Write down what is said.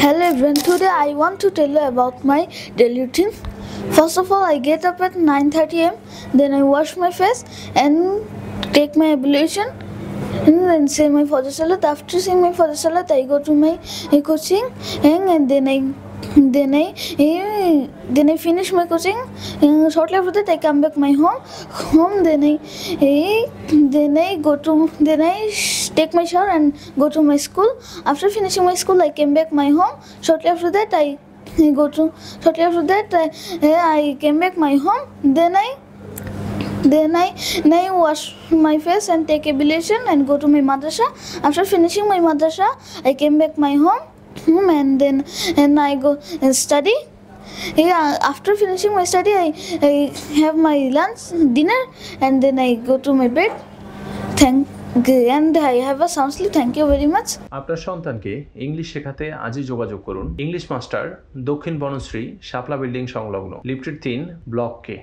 Hello everyone, today I want to tell you about my daily routine. First of all, I get up at 9:30 am, then I wash my face and take my ablution and then say my Fajr Salat. After saying my Fajr Salat, I go to my coaching and then I finish my coaching. Shortly after that, I come back my home. Then I take my shower and go to my school. After finishing my school, I came back my home. Shortly after that, I came back my home. Then I wash my face and take ablution and go to my madrasa. After finishing my madrasa, I came back my home and I go and study. After finishing my study, I have my dinner, and then I go to my bed. And I have a sound sleep. Thank you very much. আপনার সন্তানকে English শেখাতে আজই যোগাযোগ করুন English master, দক্ষিণ বনশ্রী, শাপলা building সংলগ্ন, lifted 3, block কে।